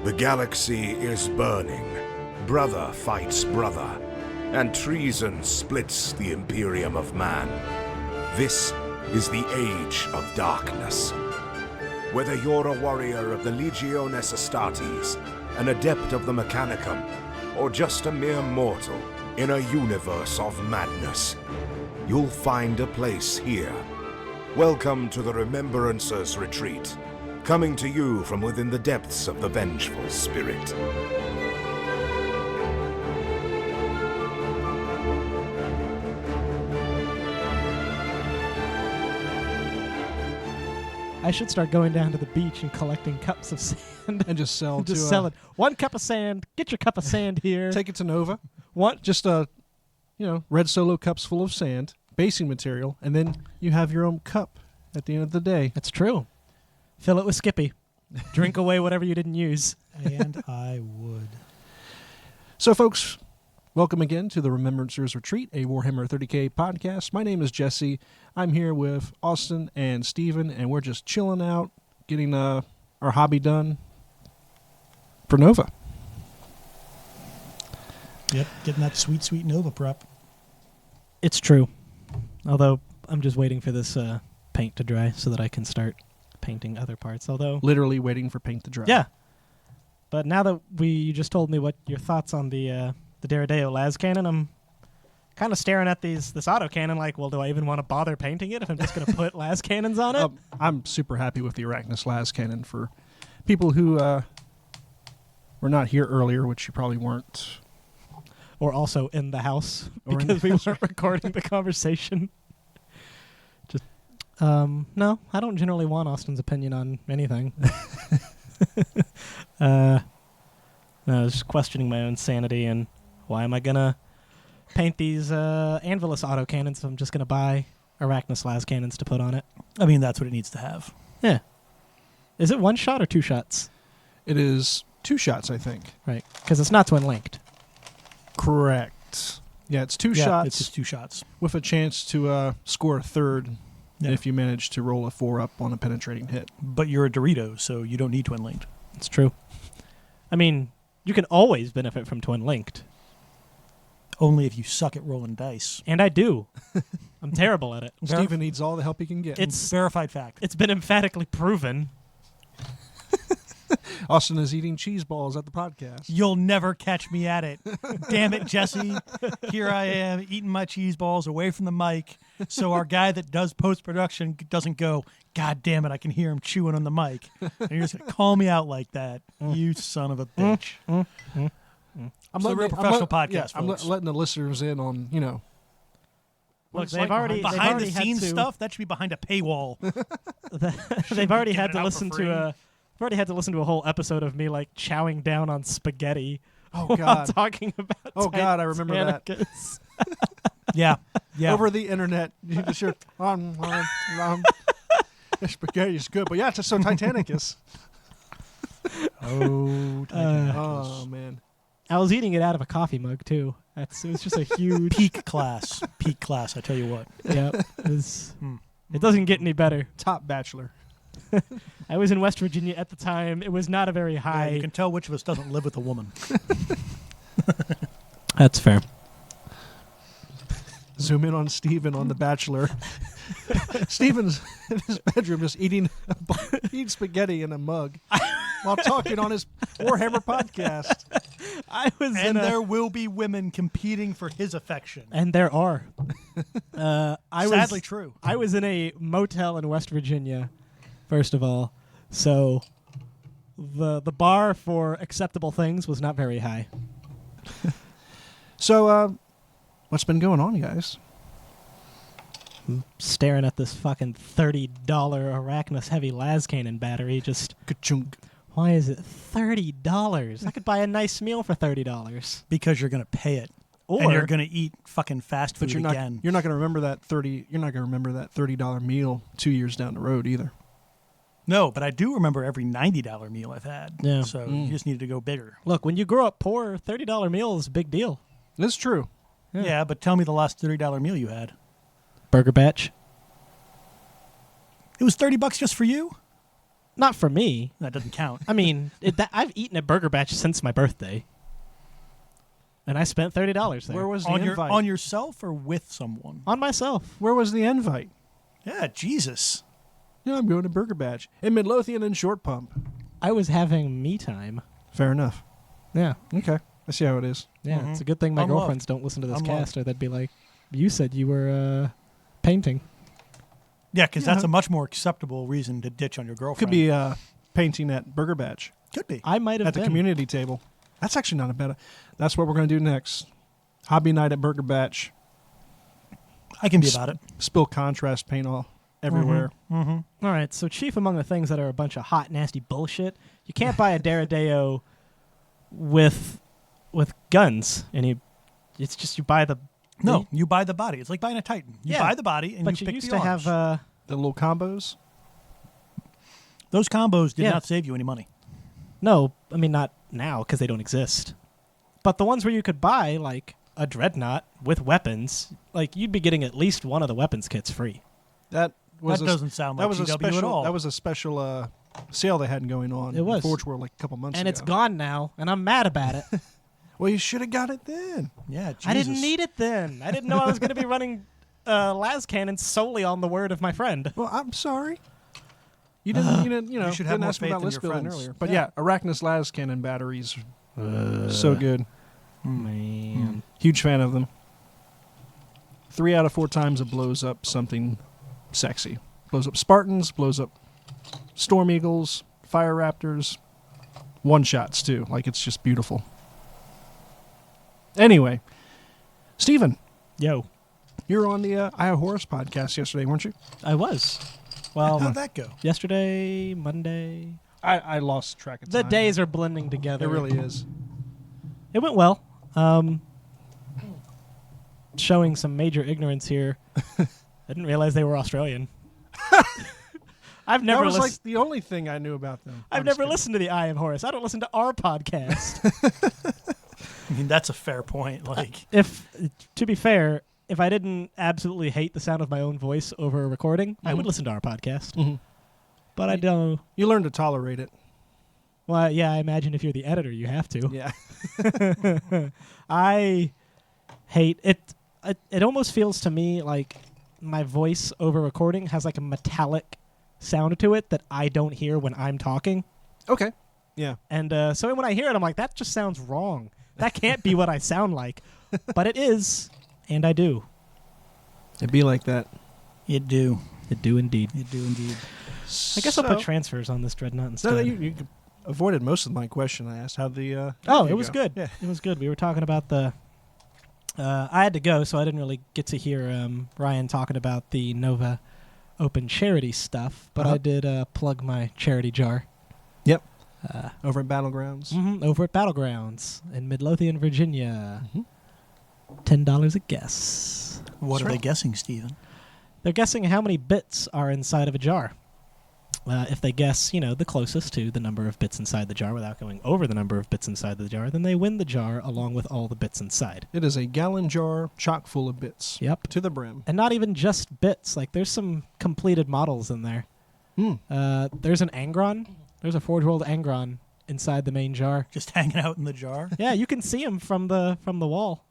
The galaxy is burning. Brother fights brother, and treason splits the Imperium of Man. This is the Age of Darkness. Whether you're a warrior of the Legiones Astartes, an adept of the Mechanicum, or just a mere mortal in a universe of madness, you'll find a place here. Welcome to the Remembrancer's Retreat, coming to you from within the depths of the Vengeful Spirit. I should start going down to the beach and collecting cups of sand. And just sell just sell it. 1 cup of sand. Get your cup of sand here. Take it to Nova. What? Just red Solo cups full of sand, basing material, and then you have your own cup at the end of the day. That's true. Fill it with Skippy. Drink away whatever you didn't use. And I would. So, folks, welcome again to the Remembrancer's Retreat, a Warhammer 30K podcast. My name is Jesse. I'm here with Austin and Steven, and we're just chilling out, getting our hobby done for Nova. Yep, getting that sweet, sweet Nova prep. It's true. Although, I'm just waiting for this paint to dry so that I can start painting other parts. Although Literally waiting for paint to dry. Yeah. But now that you just told me what your thoughts on the Deredeo las cannon, I'm kind of staring at this autocannon like, well, do I even want to bother painting it if I'm just going to put las cannons on it? I'm super happy with the Arachnus las cannon. For people who were not here earlier, which you probably weren't. Or also in the house Or in because the we house, weren't recording the conversation. Just no, I don't generally want Austin's opinion on anything. I was just questioning my own sanity and why am I gonna paint these Anvilus autocannons if I'm just gonna buy Arachnus las cannons to put on it? I mean, that's what it needs to have. Yeah. Is it 1 shot or 2 shots? It is 2 shots, I think. Right, because it's not twin linked. Correct. Yeah, it's 2 shots. It's just 2 shots. With a chance to score a third Yeah. if you manage to roll a 4-up on a penetrating hit. But you're a Dorito, so you don't need twin linked. It's true. I mean, you can always benefit from twin linked. Only if you suck at rolling dice. And I do. I'm terrible at it. Steven needs all the help he can get. It's Verified fact. It's been emphatically proven. Austin is eating cheese balls at the podcast. You'll never catch me at it. Damn it, Jesse. Here I am eating my cheese balls away from the mic so our guy that does post-production doesn't go, God damn it, I can hear him chewing on the mic. And you're just going to call me out like that. You son of a bitch. I'm a real professional podcast, I'm folks. letting the listeners in on, Look, it's they've like already Behind the had scenes to- stuff, that should be behind a paywall. They've already had it to out listen for to free. I've already had to listen to a whole episode of me like chowing down on spaghetti. Oh, while God. talking about. Oh, God, I remember that. Titanicus. Yeah. Over the internet. You just hear, spaghetti is good. But yeah, it's just so Titanicus. Oh, man. I was eating it out of a coffee mug too. It was just a huge. Peak class, I tell you what. Yeah, it doesn't get any better. Top bachelor. I was in West Virginia at the time. It was not a very Yeah, high. you can tell which of us doesn't live with a woman. That's fair. Zoom in on Steven on The Bachelor. Steven's in his bedroom just eating spaghetti in a mug while talking on his Warhammer podcast. And there will be women competing for his affection. And there are. Sadly true. I was in a motel in West Virginia, first of all, so the bar for acceptable things was not very high. So, what's been going on, guys? Staring at this fucking $30 Arachnus heavy las cannon battery, just Ka-chunk. why is it $30? I could buy a nice meal for $30. Because you're going to pay it. Or And you're going to eat fucking fast food But you're again. not going to remember that $30 meal 2 years down the road either. No, but I do remember every $90 meal I've had. Yeah. So you just needed to go bigger. Look, when you grow up poor, $30 meal is a big deal. It's true. Yeah, but tell me the last $30 meal you had. Burger Batch. It was $30 just for you? Not for me. That doesn't count. I mean, I've eaten at Burger Batch since my birthday, and I spent $30 there. Where was the on invite? on yourself or with someone? On myself. Where was the invite? Yeah, Jesus. Yeah, I'm going to Burger Batch in Midlothian and Short Pump. I was having me time. Fair enough. Yeah. Okay, I see how it is. Yeah, Mhm. it's a good thing my Unloved. girlfriends don't listen to this Unloved. cast, or they'd be like, "You said you were painting." Yeah, because that's Yeah. a much more acceptable reason to ditch on your girlfriend. Could be painting at Burger Batch Could be. I might have at the been. community table. That's actually not a bad. That's what we're going to do next. Hobby night at Burger Batch. I can be about it. Spill contrast paint all everywhere. Mm-hmm. All right, so chief among the things that are a bunch of hot, nasty bullshit, you can't buy a Deradeo with guns, and it's just you buy the No, you buy the body. It's like buying a Titan. You Yeah, buy the body and but you you pick used the to arms. have The little combos. Those combos did Yeah. not save you any money. no, I mean not now because they don't exist, but the ones where you could buy like a dreadnought with weapons, like you'd be getting at least one of the weapons kits free. That was That doesn't sound that like was a GW special. at all. That was a special sale they had going on. It was. in Forge World like a couple months And ago. it's gone now, and I'm mad about it. Well, you should have got it then. Yeah, Jesus. I didn't need it then. I didn't know I was going to be running las cannons solely on the word of my friend. Well, I'm sorry. You didn't. You should have didn't more ask me faith about in list your building friends. earlier. But Yeah. yeah, Arachnus las cannon batteries, so good. Man. Huge fan of them. 3 out of 4 times it blows up something sexy. Blows up Spartans, blows up Storm Eagles, Fire Raptors, one shots too. Like it's just beautiful. Anyway, Steven, Yo, you were on the I Horus podcast yesterday, weren't you? I was. Well, How'd that go? yesterday, Monday. I lost track of The time. days are blending together. It really is. It went well. Showing some major ignorance here. I didn't realize they were Australian. I've never That was listened. like the only thing I knew about them. I've I'm just never kidding. listened to the Eye of Horus. I don't listen to our podcast. I mean, that's a fair point. Like, If, to be fair, if I didn't absolutely hate the sound of my own voice over a recording, I would listen to our podcast. Mhm. But I don't. You learn to tolerate it. Well, yeah, I imagine if you're the editor, you have to. Yeah. I hate it. It almost feels to me like my voice over recording has like a metallic sound to it that I don't hear when I'm talking. Okay. Yeah. And so when I hear it, I'm like, that just sounds wrong. That can't be what I sound like. But it is, and I do. It'd be like that. it do. It do indeed. It do indeed. I guess I'll put transfers on this dreadnought instead. No, you avoided most of my question I asked. How'd the Oh, interview it was go? good. Yeah. It was good. We were talking about the. I had to go, so I didn't really get to hear Ryan talking about the Nova Open charity stuff. But Uh-huh. I did plug my charity jar. Yep. Over at Battlegrounds. Over at Battlegrounds in Midlothian, Virginia. Mhm. $10 a guess. What That's are right. they guessing, Steven? They're guessing how many bits are inside of a jar. If they guess, the closest to the number of bits inside the jar without going over the number of bits inside the jar, then they win the jar along with all the bits inside. It is a gallon jar chock full of bits. Yep. To the brim. And not even just bits. Like, there's some completed models in there. Hmm. There's an Angron. There's a Forge World Angron inside the main jar. Just hanging out in the jar? Yeah, you can see him from the wall.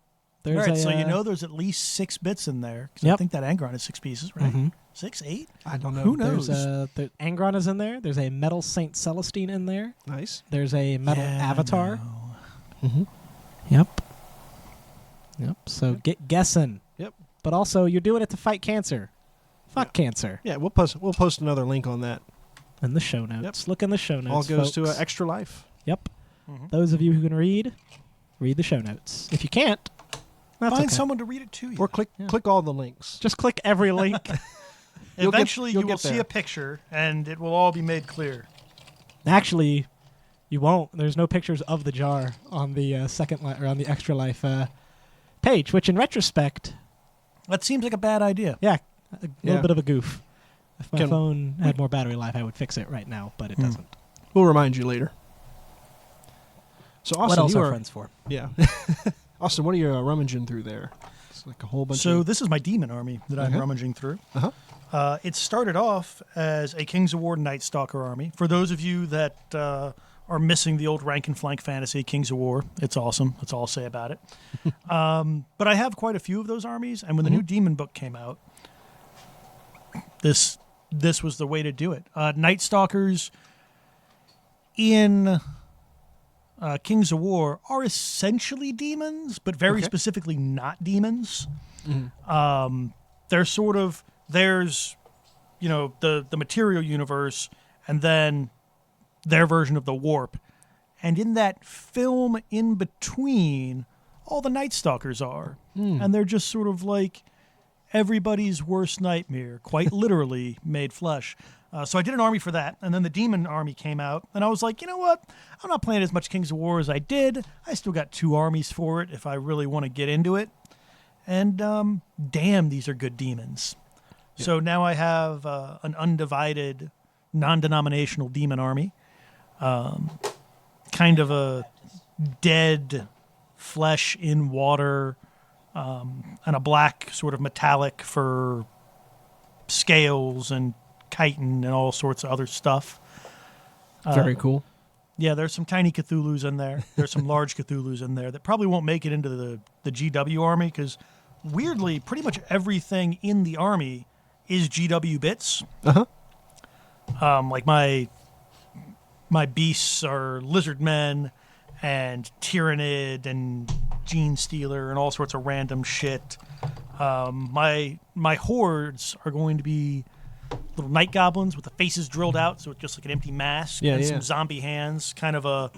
There's All right, so a, there's at least 6 bits in there. 'Cause I Yep. think that Angron is 6 pieces, right? Mhm. 6, 8? I don't know. Who knows? There's the Angron is in there. There's a metal Saint Celestine in there. Nice. There's a metal Yeah, Avatar. no. Mm-hmm. Yep. So get guessing. Yep. But also, you're doing it to fight cancer. Fuck cancer. Yeah, we'll post another link on that. In the show notes. Look in the show notes. All goes folks. to Extra Life. Yep. Mhm. Those of you who can read the show notes. If you can't, that's Find okay. someone to read it to you. Or click all the links. Just click every link. You'll get- Eventually, you'll you will get see there. a picture, and it will all be made clear. Actually, you won't. There's no pictures of the jar on the second or on the Extra Life page, which in retrospect, That seems like a bad idea. yeah, a Yeah. little bit of a goof. If my Can- phone had more battery life, I would fix it right now, but it doesn't. We'll remind you later. So Austin, What else you are are friends for? Yeah. Austin, what are you rummaging through there? It's like a whole bunch So of... this is my demon army that I'm Okay. rummaging through. Uh-huh. It started off as a Kings of War Night Stalker army. For those of you that are missing the old rank and flank fantasy, Kings of War, it's awesome. That's all I'll say about it. But I have quite a few of those armies, and when the new Demon book came out, this was the way to do it. Night Stalkers in Kings of War are essentially demons, but very specifically not demons. They're sort of, there's, the material universe, and then their version of the warp. And in that film in between, all the Night Stalkers are. And they're just sort of like everybody's worst nightmare, quite literally made flesh. So I did an army for that, and then the Demon army came out, and I was like, you know what? I'm not playing as much Kings of War as I did. I still got 2 armies for it if I really want to get into it. And damn, these are good demons. Yeah. So now I have an undivided, non-denominational demon army. Kind of a dead flesh in water, and a black sort of metallic for scales and chitin and all sorts of other stuff. Very cool. Yeah, there's some tiny Cthulhus in there. There's some large Cthulhus in there that probably won't make it into the GW army because, weirdly, pretty much everything in the army is GW bits. Like my beasts are lizard men and Tyrannid and Gene Stealer and all sorts of random shit. My hordes are going to be little night goblins with the faces drilled out, so it's just like an empty mask and some zombie hands, kind of a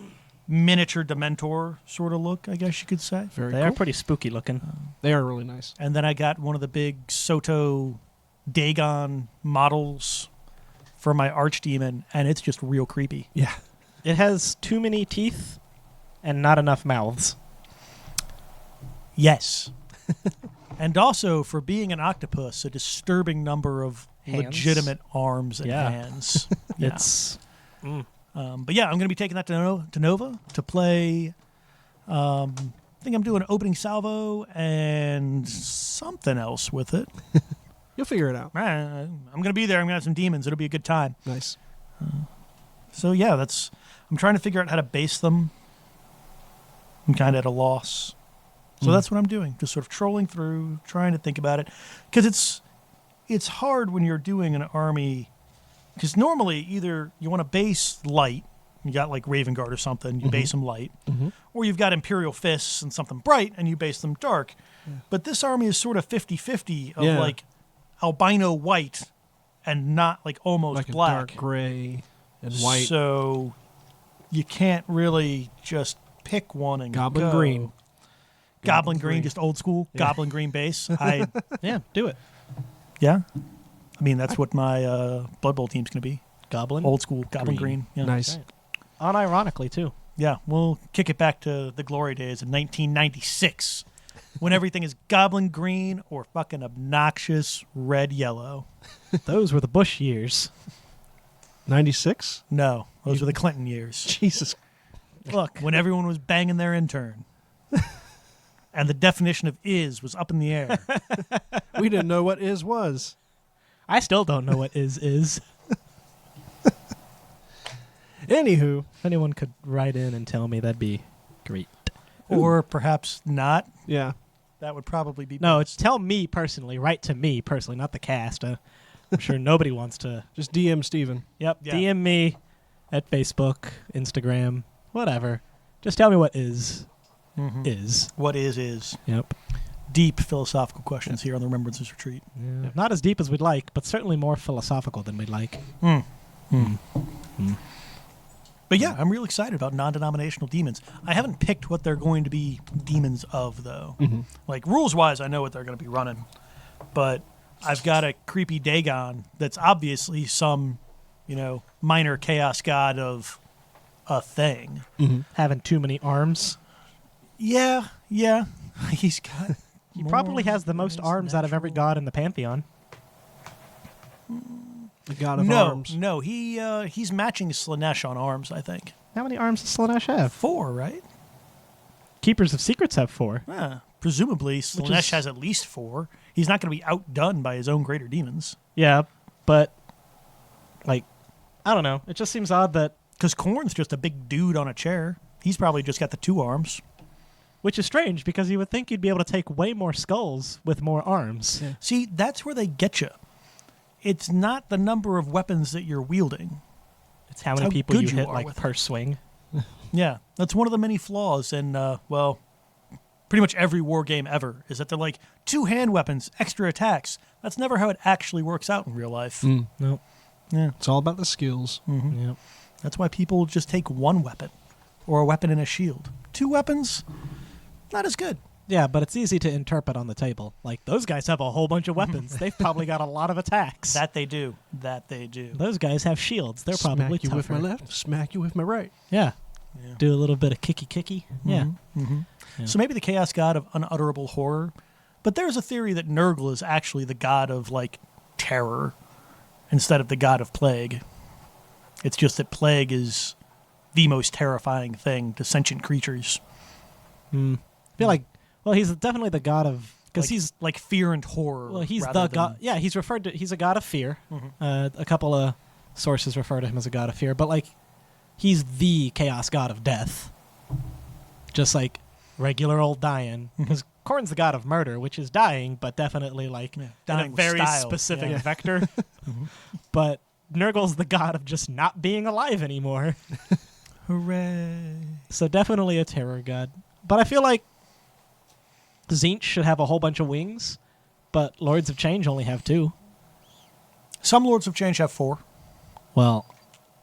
miniature Dementor sort of look, I guess you could say. They are pretty spooky looking. They are really nice. And then I got one of the big Soto Dagon models for my Archdemon, and it's just real creepy. Yeah. It has too many teeth and not enough mouths. Yes. And also, for being an octopus, a disturbing number of hands. Legitimate arms and hands. Yeah. It's... But yeah, I'm going to be taking that to Nova to play. I think I'm doing an opening salvo and something else with it. You'll figure it out. I'm going to be there. I'm going to have some demons. It'll be a good time. Nice. So yeah, I'm trying to figure out how to base them. I'm kind of at a loss. So that's what I'm doing. Just sort of trolling through, trying to think about it. Because it's hard when you're doing an army. Because normally either you want to base light, you got like Raven Guard or something, you base them light. Or you've got Imperial Fists and something bright, and you base them dark. Yeah. But this army is sort of 50-50 of like albino white and not like almost like black. A dark gray and white. So you can't really just pick one and Goblin go. green. Goblin green, just old school. Yeah. Goblin green base. do it. Yeah. I mean, that's what my Blood Bowl team's going to be. Goblin? Old school. Goblin green. Yeah. Nice. Right. Unironically, too. Yeah. We'll kick it back to the glory days of 1996 when everything is Goblin green or fucking obnoxious red-yellow. Those were the Bush years. 96? No. Those were the Clinton years. Jesus. Look. When everyone was banging their intern. And the definition of is was up in the air. We didn't know what is was. I still don't know what is. Anywho. If anyone could write in and tell me, that'd be great. Or perhaps not. Yeah. That would probably be No, best. it's tell me personally. Write to me personally, not the cast. I'm sure nobody wants to. Just DM Steven. Yep, Yeah. DM me at Facebook, Instagram, whatever. Just tell me what is. What is. Yep. Deep philosophical questions here on the Remembrances Retreat. Yeah. Not as deep as we'd like, but certainly more philosophical than we'd like. But yeah, I'm real excited about non-denominational demons. I haven't picked what they're going to be demons of, though. Like, rules-wise, I know what they're going to be running. But I've got a creepy Dagon that's obviously some, minor chaos god of a thing. Having too many arms. Yeah. He's got... He probably has the most arms out of every god in the Pantheon. The god of arms. No, he's matching Slanesh on arms, I think. How many arms does Slanesh have? 4, right? Keepers of Secrets have 4. Presumably, Slanesh has at least 4. He's not going to be outdone by his own greater demons. Yeah, but like, I don't know. It just seems odd that, Because Korn's just a big dude on a chair. He's probably just got the 2 arms. which is strange because you would think you'd be able to take way more skulls with more arms. Yeah. See, that's where they get you. It's not the number of weapons that you're wielding. It's how many how people good you you hit are like with per swing. Yeah, that's one of the many flaws in, well, pretty much every war game ever, is that they're like 2 hand weapons, extra attacks. That's never how it actually works out in real life. Nope. Yeah, It's all about the skills. Yep. that's why people just take 1 weapon or a weapon and a shield. 2 weapons, not as good. Yeah, but it's easy to interpret on the table. Like, those guys have a whole bunch of weapons. They've probably got a lot of attacks. That they do. That they do. Those guys have shields. They're Smack probably you tougher. with my left, smack you with my right. Yeah. Yeah. Do a little bit of kicky. Yeah. Yeah. So maybe the chaos god of unutterable horror, but there's a theory that Nurgle is actually the god of like terror instead of the god of plague. It's just that plague is the most terrifying thing to sentient creatures. I feel like, well, he's definitely the god of, because Like- he's, like fear and horror. well, he's rather the than- god. Yeah, he's referred to, he's a god of fear. A couple of sources refer to him as a god of fear, but like, he's the chaos god of death. Just like regular old dying. Because Korn's the god of murder, which is dying, but definitely like in dying a with very style. specific Yeah. vector. But Nurgle's the god of just not being alive anymore. Hooray! So definitely a terror god. But I feel like Tzeentch should have a whole bunch of wings, but Lords of Change only have 2. Some Lords of Change have 4. Well,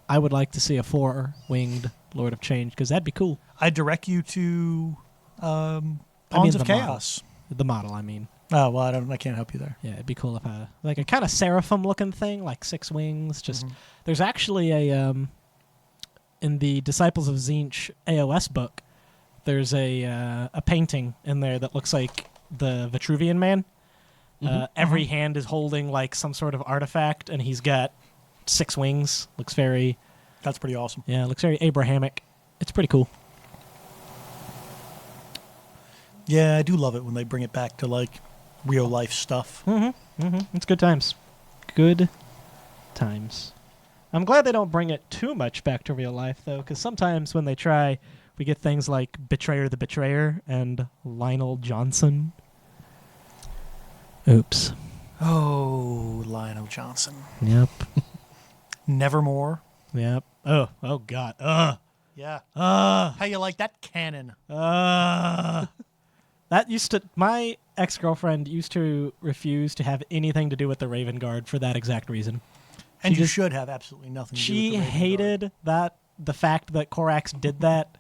I would like to see a 4-winged Lord of Change, because that'd be cool. I direct you to Pawns mean of the Chaos. The model, I mean. Oh well, I can't help you there. Yeah, it'd be cool if like a kind of seraphim looking thing, like 6 wings. Just there's actually a in the Disciples of Tzeentch AOS book, there's a painting in there that looks like the Vitruvian Man. Every hand is holding like some sort of artifact, and he's got 6 wings. Looks very, That's pretty awesome. yeah, looks very Abrahamic. It's pretty cool. Yeah, I do love it when they bring it back to like real life stuff. It's good times. Good times. I'm glad they don't bring it too much back to real life, though, because sometimes when they try, we get things like Betrayer the Betrayer and Lionel Johnson. Oops. Oh, Lionel Johnson. Yep. Nevermore. Yep. Oh God. Yeah. How you like that cannon? That used to, my ex-girlfriend used to refuse to have anything to do with the Raven Guard for that exact reason. And She you just- should have absolutely nothing to do with She the Raven Guard. hated the fact that Korax did that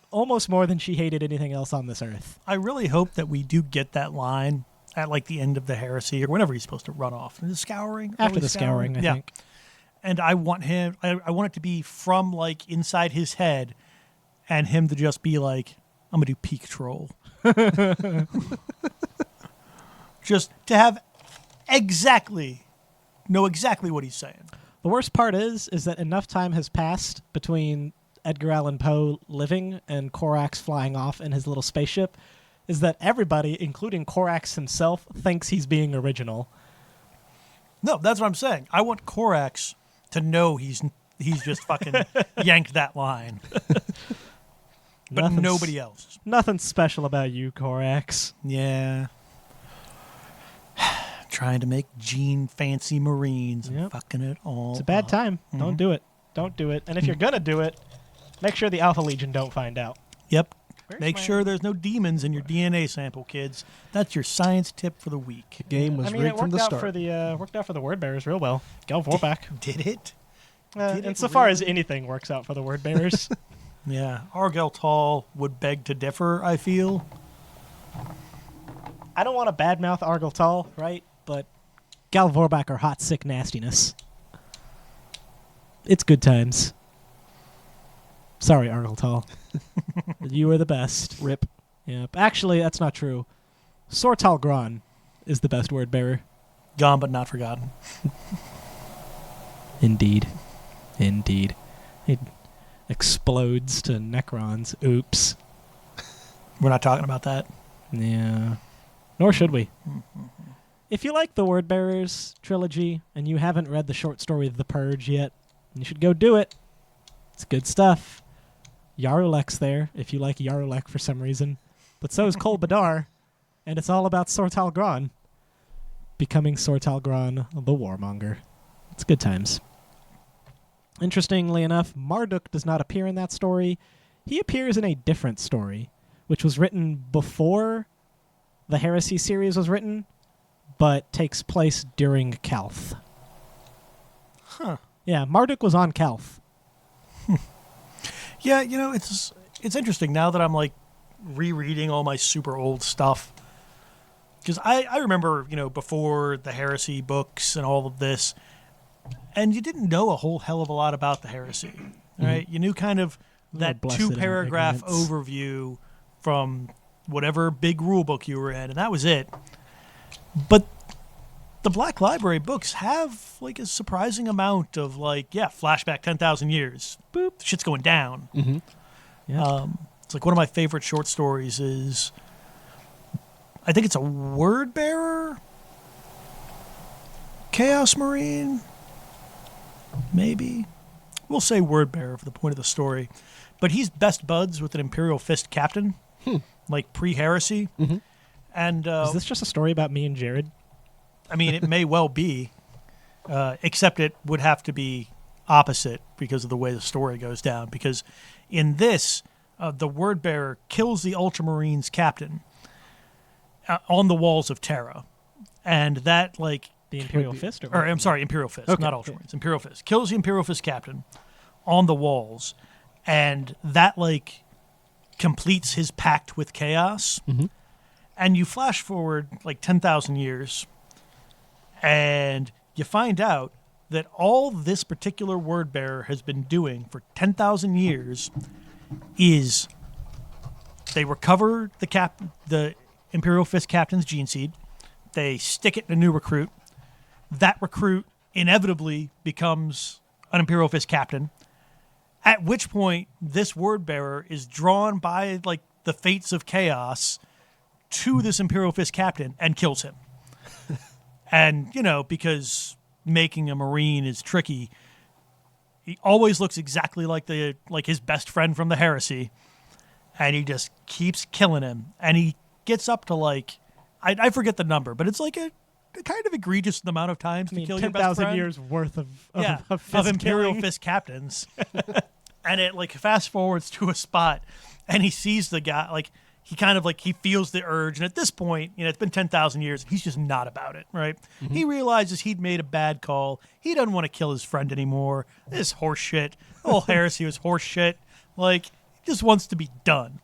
almost more than she hated anything else on this earth. I really hope that we do get that line at like the end of the heresy or whenever he's supposed to run off. The scouring? After Early the scouring, I yeah. think. And I want him, I want it to be from like inside his head and him to just be like, I'm going to do peak troll. Just to have know exactly what he's saying. The worst part is that enough time has passed between Edgar Allan Poe living and Korax flying off in his little spaceship, is that everybody, including Korax himself, thinks he's being original. No, that's what I'm saying. I want Korax to know he's just fucking yanked that line. But Nothing's- nobody else. Nothing special about you, Korax. Yeah. Trying to make Gene fancy Marines and Yep. fucking it all It's a bad up. time. Don't do it. Don't do it. And if you're going to do it, make sure the Alpha Legion don't find out. Yep. Where's Make my- sure there's no demons in your DNA sample, kids. That's your science tip for the week. Game was I mean, rigged it from worked the out start. for the worked out for the word bearers real well. Gal Vorback. Did it? Did it Insofar as really? anything works out for the word bearers. Yeah. Argel Tall would beg to differ, I feel. I don't want to badmouth Argel Tall, right? But Gal Vorback are hot, sick nastiness. It's good times. Sorry, Argel Tall. You were the best. Rip. Yep. Actually, that's not true. Sortal Gron is the best word bearer. Gone but not forgotten. Indeed. Indeed. It explodes to Necrons. Oops. We're not talking about that. Yeah. Nor should we. If you like the Word Bearers trilogy and you haven't read the short story The Purge yet, you should go do it. It's good stuff. Yarulek's there, if you like Yarulek for some reason. But so is Kol Badar, and it's all about Sortal Gron becoming Sortal Gron the Warmonger. It's good times. Interestingly enough, Marduk does not appear in that story. He appears in a different story, which was written before the Heresy series was written, but takes place during Calth. Huh. Yeah, Marduk was on Calth. Yeah, it's interesting now that I'm like rereading all my super old stuff. Because I remember, before the Heresy books and all of this, and you didn't know a whole hell of a lot about the Heresy, right? You knew kind of that blessed in our 2-paragraph ignorance. overview from whatever big rule book you were in, and that was it. But the Black Library books have like a surprising amount of flashback 10,000 years. Boop, the shit's going down. Mm-hmm. Yeah. It's like one of my favorite short stories is, I think it's a Word Bearer, Chaos Marine, maybe. We'll say Word Bearer for the point of the story. But he's best buds with an Imperial Fist captain, like pre-heresy. Mm-hmm. And Is this just a story about me and Jared? I mean, it may well be, except it would have to be opposite because of the way the story goes down. Because in this, the Word Bearer kills the Ultramarines captain on the walls of Terra. And that, The Imperial Fist? or I'm sorry, Imperial Fist, Okay, not Ultramarines. Imperial Fist. Kills the Imperial Fist captain on the walls. And that, completes his pact with Chaos. Mm-hmm. And you flash forward, 10,000 years, and you find out that all this particular Word Bearer has been doing for 10,000 years is they recover the Imperial Fist captain's gene seed, they stick it in a new recruit, that recruit inevitably becomes an Imperial Fist captain, at which point this Word Bearer is drawn by the fates of Chaos to this Imperial Fist captain and kills him. And, because making a Marine is tricky, he always looks exactly like his best friend from the Heresy, and he just keeps killing him. And he gets up to I forget the number, but it's a kind of egregious amount of times to kill your best 10,000 friend. years worth of of Imperial killing. Fist captains. And it fast forwards to a spot, and he sees the guy, he kind of he feels the urge. And at this point, it's been 10,000 years. He's just not about it, right? Mm-hmm. He realizes he'd made a bad call. He doesn't want to kill his friend anymore. This horse shit. The whole heresy was horse shit. He just wants to be done.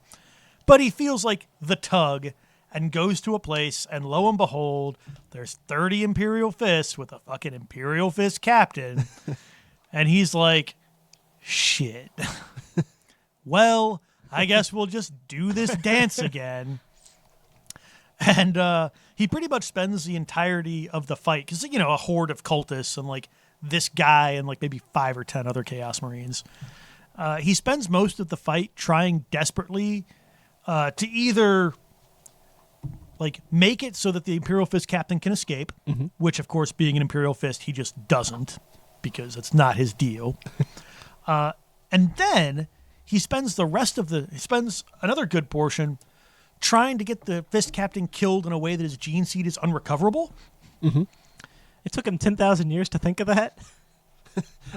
But he feels the tug and goes to a place, and lo and behold, there's 30 Imperial Fists with a fucking Imperial Fist captain. And he's like, shit. Well, I guess we'll just do this dance again. And he pretty much spends the entirety of the fight, because, a horde of cultists and, this guy and, maybe 5 or 10 other Chaos Marines. He spends most of the fight trying desperately to either, make it so that the Imperial Fist captain can escape, which, of course, being an Imperial Fist, he just doesn't, because it's not his deal. And then he spends another good portion trying to get the Fist captain killed in a way that his gene seed is unrecoverable. Mm-hmm. It took him 10,000 years to think of that.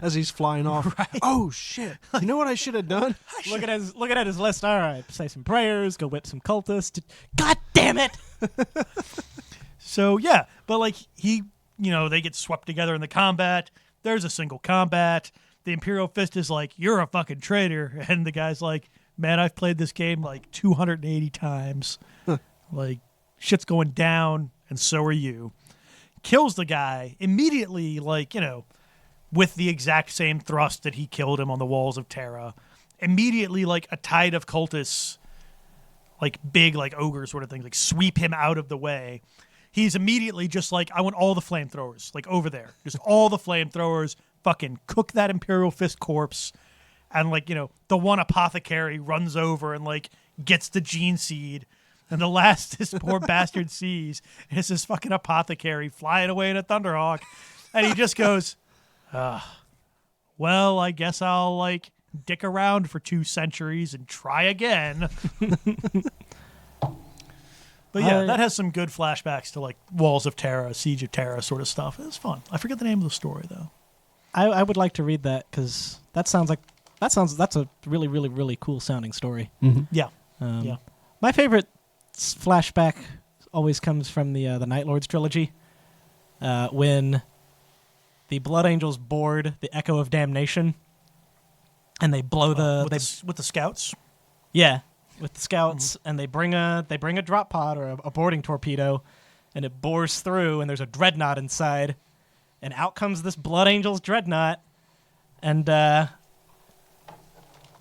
As he's flying off. Right. Oh, shit. You know what I should have done? Looking at his list. All right, say some prayers, go whip some cultists. God damn it! So, yeah. But, he, they get swept together in the combat. There's a single combat. The Imperial Fist is like, you're a fucking traitor. And the guy's like, man, I've played this game 280 times. Shit's going down, and so are you. Kills the guy immediately, with the exact same thrust that he killed him on the walls of Terra. Immediately, a tide of cultists, big, ogre sort of things, sweep him out of the way. He's immediately just I want all the flamethrowers, over there. Just all the flamethrowers. Fucking cook that Imperial Fist corpse, and the one apothecary runs over and gets the gene seed, And the last this poor bastard sees is this fucking apothecary flying away in a Thunderhawk. And he just goes, well, I guess I'll, like, dick around for 2 centuries and try again. But yeah, that has some good flashbacks to, like, Walls of Terra, Siege of Terra sort of stuff. It was fun. I forget the name of the story, though. I would like to read that because that's a really, really, really cool sounding story. Mm-hmm. Yeah. Yeah. My favorite flashback always comes from the Night Lords trilogy, when the Blood Angels board the Echo of Damnation, and they blow with the scouts. Yeah, with the scouts, and they bring a drop pod or a boarding torpedo, and it bores through, and there's a dreadnought inside, and out comes this Blood Angels dreadnought, and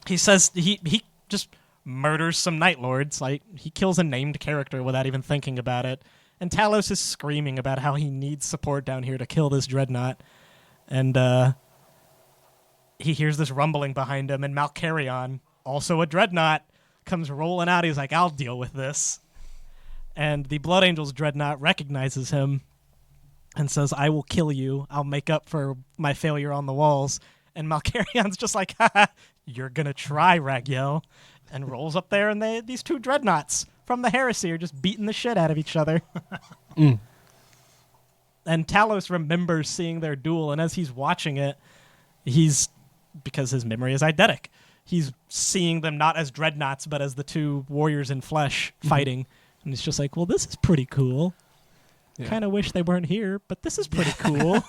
he says he just murders some Night Lords. Like, he kills a named character without even thinking about it. And Talos is screaming about how he needs support down here to kill this dreadnought. And he hears this rumbling behind him, and Malkarion, also a dreadnought, comes rolling out. He's like, I'll deal with this. And the Blood Angels dreadnought recognizes him and says, I will kill you. I'll make up for my failure on the walls. And Malkarion's just like, haha, you're going to try, Ragiel. And rolls up there, and these 2 dreadnoughts from the Heresy are just beating the shit out of each other. And Talos remembers seeing their duel, and as he's watching it, because his memory is eidetic, he's seeing them not as dreadnoughts, but as the 2 warriors in flesh fighting. And he's just like, well, this is pretty cool. Yeah. Kind of wish they weren't here, but this is pretty cool.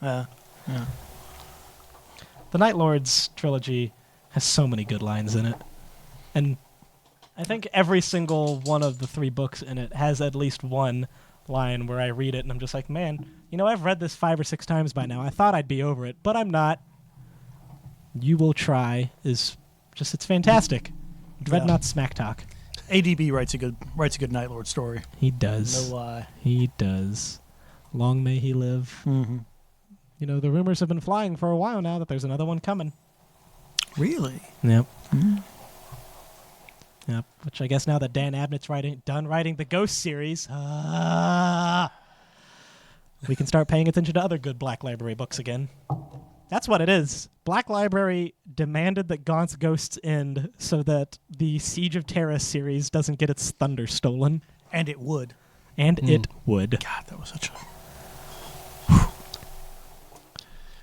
Yeah. The Night Lords trilogy has so many good lines in it. And I think every single one of the 3 books in it has at least one line where I read it and I'm just like, man, I've read this 5 or 6 times by now. I thought I'd be over it, but I'm not. You Will Try is just, it's fantastic. Dreadnought smack talk. ADB writes a good Night Lord story. He does. No lie. He does. Long may he live. Mm-hmm. The rumors have been flying for a while now that there's another one coming. Really? Yep. Mm-hmm. Yep. Which I guess now that Dan Abnett's done writing the Ghost series, we can start paying attention to other good Black Library books again. That's what it is. Black Library demanded that Gaunt's Ghosts end so that the Siege of Terra series doesn't get its thunder stolen. And it would. It would. God, that was such a...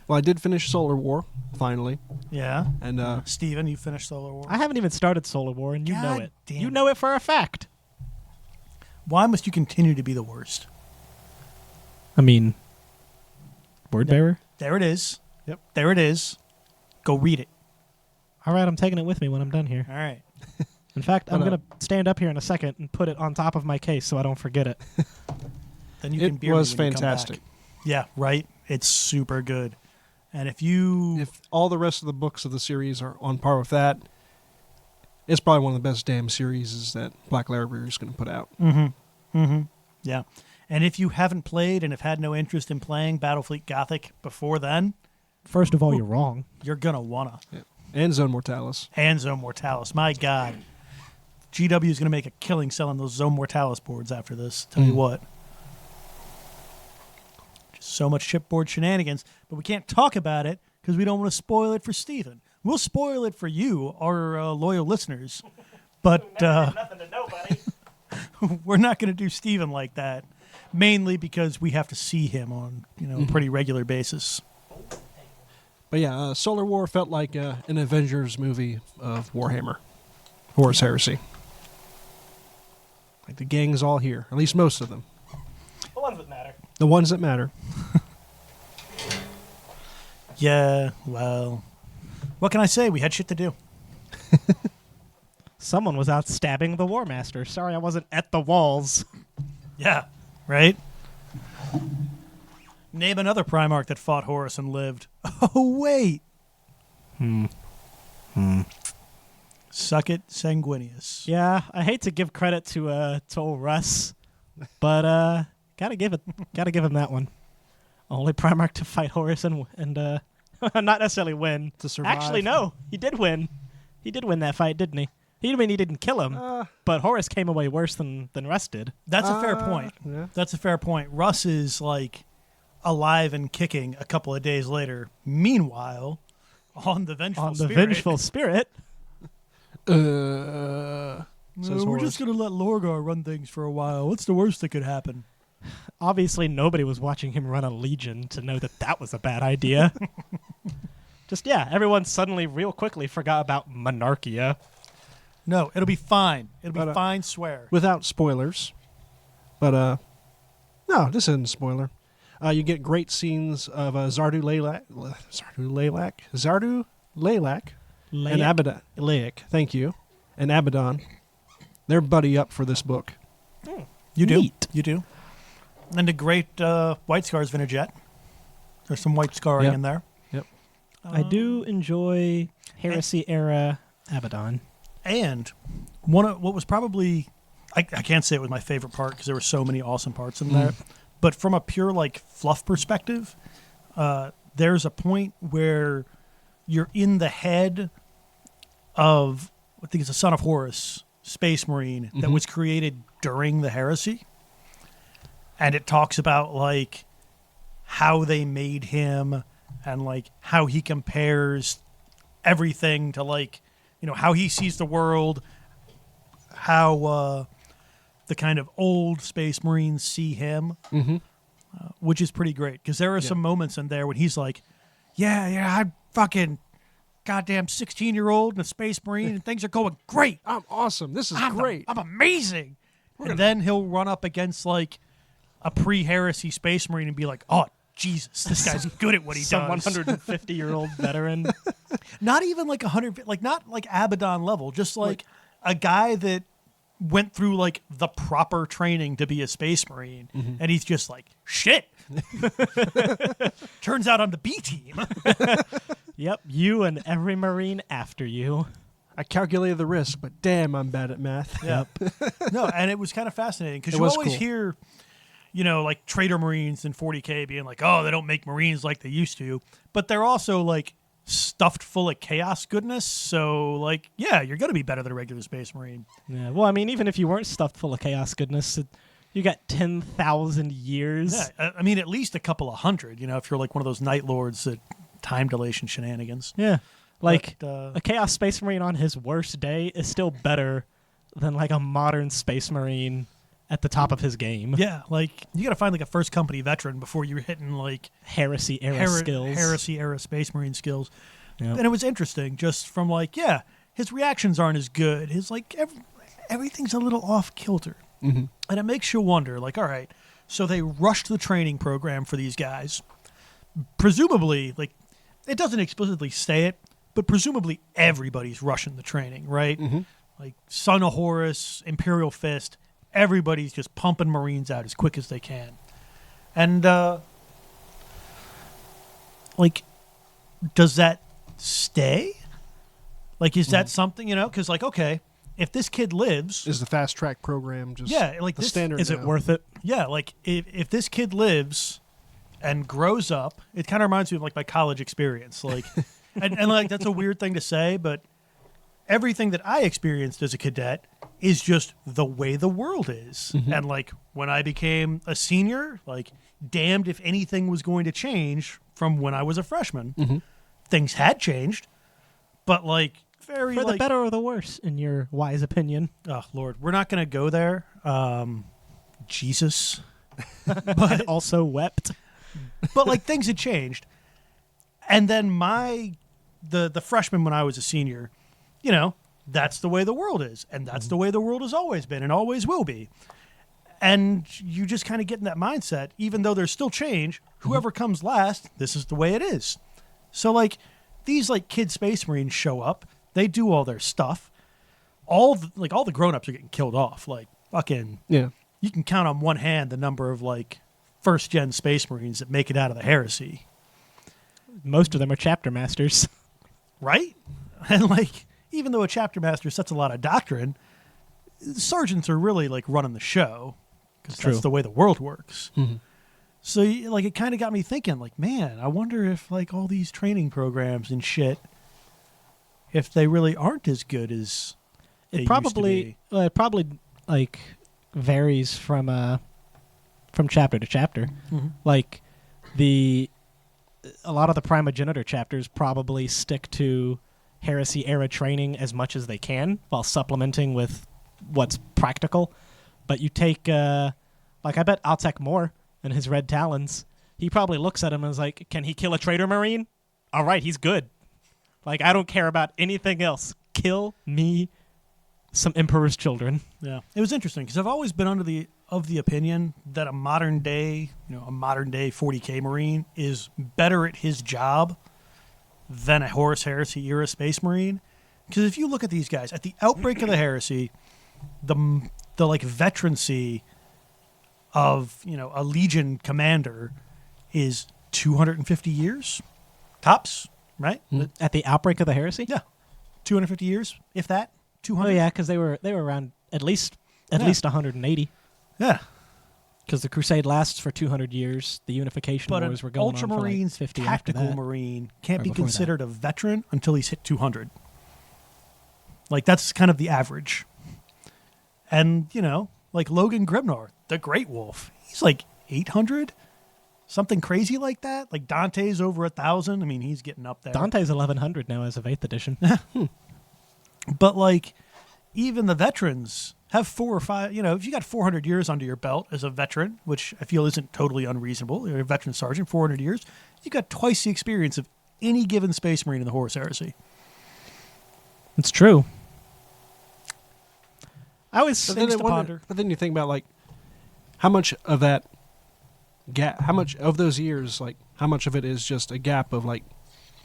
Well, I did finish Solar War, finally. Yeah. And Steven, you finished Solar War? I haven't even started Solar War, and you know God it. damn You it. know it for a fact. Why must you continue to be the worst? I mean, word bearer? There it is. Yep. There it is. Go read it. All right, I'm taking it with me when I'm done here. All right. In fact, I'm But, going to stand up here in a second and put it on top of my case so I don't forget it. Then you can it beer was me when you come back. fantastic. Yeah, right? It's super good. And if all the rest of the books of the series are on par with that, it's probably one of the best damn series that Black Library is going to put out. Yeah. And if you haven't played and have had no interest in playing Battlefleet Gothic before then, First of all, you're wrong. you're going to want to. Yeah. And Zone Mortalis. And Zone Mortalis. My God. GW is going to make a killing selling those Zone Mortalis boards after this. Tell you what. Just so much chipboard shenanigans. But we can't talk about it because we don't want to spoil it for Steven. We'll spoil it for you, our loyal listeners. But Nothing to know, buddy. we're not going to do Steven like that. Mainly because we have to see him on a pretty regular basis. But yeah, Solar War felt like an Avengers movie of Warhammer. Horus Heresy. Like the gang's all here. At least most of them. The ones that matter. The ones that matter. Yeah, well, what can I say? We had shit to do. Someone was out stabbing the War Master. Sorry I wasn't at the walls. Yeah, right? Name another Primarch that fought Horus and lived. Oh, wait. Suck it, Sanguinius. Yeah, I hate to give credit to old Russ, but gotta give him that one. Only Primarch to fight Horus and not necessarily win. To survive. Actually, no, he did win. He did win that fight, didn't he? He didn't kill him, but Horus came away worse than Russ did. That's a fair point. Yeah. That's a fair point. Russ is like alive and kicking a couple of days later. Meanwhile, on the Vengeful Spirit. Vengeful Spirit. Says We're Horus. just going to let Lorgar run things for a while. What's the worst that could happen? Obviously, nobody was watching him run a legion to know that was a bad idea. Everyone suddenly, real quickly, forgot about Monarchia. No, it'll be fine. It'll be But, fine, swear. Without spoilers. But, no, this isn't a spoiler. You get great scenes of Zardu Laylak and Abaddon. Layak, thank you. And Abaddon. They're buddy up for this book. You do. Neat. You do. And a great White Scars vintage yet. There's some white scarring Yep. in there. Yep. I do enjoy Heresy era Abaddon. And one of what was probably, I can't say it was my favorite part because there were so many awesome parts in there. But from a pure like fluff perspective, there's a point where you're in the head of, I think it's a Son of Horus, Space Marine, that was created during the Heresy. And it talks about like how they made him and like how he compares everything to like, how he sees the world, how the kind of old Space Marines see him, which is pretty great. Because there are some moments in there when he's like, yeah, I'm fucking goddamn 16-year-old and a Space Marine and things are going great. I'm awesome. This is great. I'm amazing. And then he'll run up against like a pre-heresy Space Marine and be like, oh, Jesus, this guy's good at what he Some does. 150-year-old veteran. Not even like 100, like not like Abaddon level, just like a guy that went through like the proper training to be a Space Marine, and he's just like, shit. Turns out I'm the B team. Yep, you and every Marine after you. I calculated the risk, but damn, I'm bad at math. Yep. No, and it was kind of fascinating because It you was always cool. hear, like Trader Marines in 40K being like, oh, they don't make Marines like they used to, but they're also like stuffed full of chaos goodness. So like, yeah, you're going to be better than a regular Space Marine. Yeah, well, I mean, even if you weren't stuffed full of chaos goodness, you got 10,000 years. Yeah, I mean, at least a couple of hundred, if you're like one of those Night Lords that time dilation shenanigans. Yeah. Like, But, a Chaos Space Marine on his worst day is still better than, like, a modern Space Marine at the top of his game. Yeah, like, you got to find, like, a first company veteran before you're hitting, like, Heresy-era skills. Heresy-era Space Marine skills. Yep. And it was interesting, just from, like, yeah, his reactions aren't as good. His, like, everything's a little off-kilter. And it makes you wonder, like, all right, so they rushed the training program for these guys. Presumably, like, it doesn't explicitly say it, but presumably everybody's rushing the training, right? Like Son of Horus, Imperial Fist, everybody's just pumping Marines out as quick as they can. And, like, does that stay? Like, is that something, because, like, okay, if this kid lives... Is the fast track program just like the this, standard Is it now? worth it? Yeah, like, if this kid lives and grows up, it kind of reminds me of, like, my college experience. Like... and like that's a weird thing to say, but everything that I experienced as a cadet is just the way the world is. And like when I became a senior, like damned if anything was going to change from when I was a freshman. Things had changed, but like very For the like, better or the worse, in your wise opinion. oh Lord, we're not going to go there. Jesus. But also wept. But like things had changed. And then the freshman when I was a senior, that's the way the world is. And that's the way the world has always been and always will be. And you just kind of get in that mindset, even though there's still change, whoever comes last, this is the way it is. So like these like kid Space Marines show up, they do all their stuff. All the grown-ups are getting killed off. Like fucking, Yeah. you can count on one hand the number of like first-gen Space Marines that make it out of the Heresy. Most of them are chapter masters. Right? And like, even though a chapter master sets a lot of doctrine, sergeants are really like running the show because True. that's the way the world works. So like, it kind of got me thinking, like, man, I wonder if like all these training programs and shit, if they really aren't as good as they It probably like varies from chapter to chapter. Mm-hmm. Like a lot of the primogenitor chapters probably stick to heresy era training as much as they can while supplementing with what's practical. But you take like I bet Altek Moore and his red talons, he probably looks at him and is like, can he kill a traitor marine? All right, he's good. Like, I don't care about anything else. Kill me some Emperor's children. Yeah, it was interesting because I've always been of the opinion that a modern day 40K Marine is better at his job than a Horus Heresy era Space Marine. Because if you look at these guys at the outbreak of the Heresy, the like veterancy of a Legion commander is 250 years tops, right? At the outbreak of the heresy? Yeah, 250 years, if that. 200. Oh yeah, because they were around at least 180. Yeah. Because the Crusade lasts for 200 years. The Unification But Wars were going on for like Ultramarines 50 after tactical that. Marine can't Or be before that. considered a veteran until he's hit 200. Like, that's kind of the average. And, like Logan Grimnar, the Great Wolf, he's like 800? Something crazy like that? Like Dante's over 1,000? I mean, he's getting up there. Dante's 1100 now as of 8th edition. But, like, even the veterans have 4 or 5, if you got 400 years under your belt as a veteran, which I feel isn't totally unreasonable, you're a veteran sergeant, 400 years, you got twice the experience of any given Space Marine in the Horus Heresy. It's true. I always Things to ponder. But then you think about like how much of that gap, how much of those years, like how much of it is just a gap of like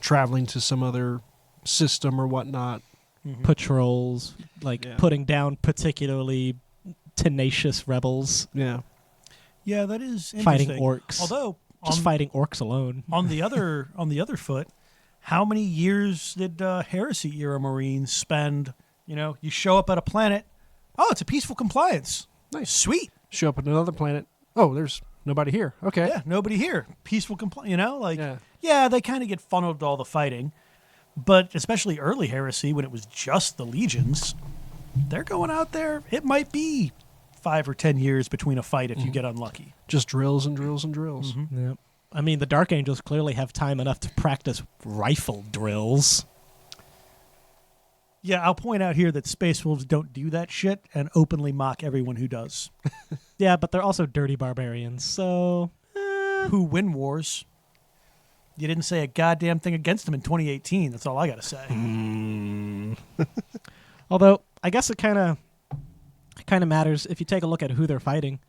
traveling to some other system or whatnot. patrols, like Yeah. putting down particularly tenacious rebels, Yeah. Yeah, that is interesting. fighting orcs. Although, just fighting orcs alone. on the other foot, how many years did Heresy era Marines spend? You show up at a planet. Oh, it's a peaceful compliance. Nice. Sweet. Show up on another planet. Oh, there's nobody here. Okay. Yeah, nobody here. Peaceful compliance. Yeah. Yeah, they kind of get funneled to all the fighting. But especially early Heresy, when it was just the Legions, they're going out there. It might be 5 or 10 years between a fight if you get unlucky. Just drills and drills and drills. Yep. I mean, the Dark Angels clearly have time enough to practice rifle drills. Yeah, I'll point out here that Space Wolves don't do that shit and openly mock everyone who does. Yeah, but they're also dirty barbarians, so... Who win wars. You didn't say a goddamn thing against them in 2018. That's all I got to say. Although, I guess it kind of matters if you take a look at who they're fighting.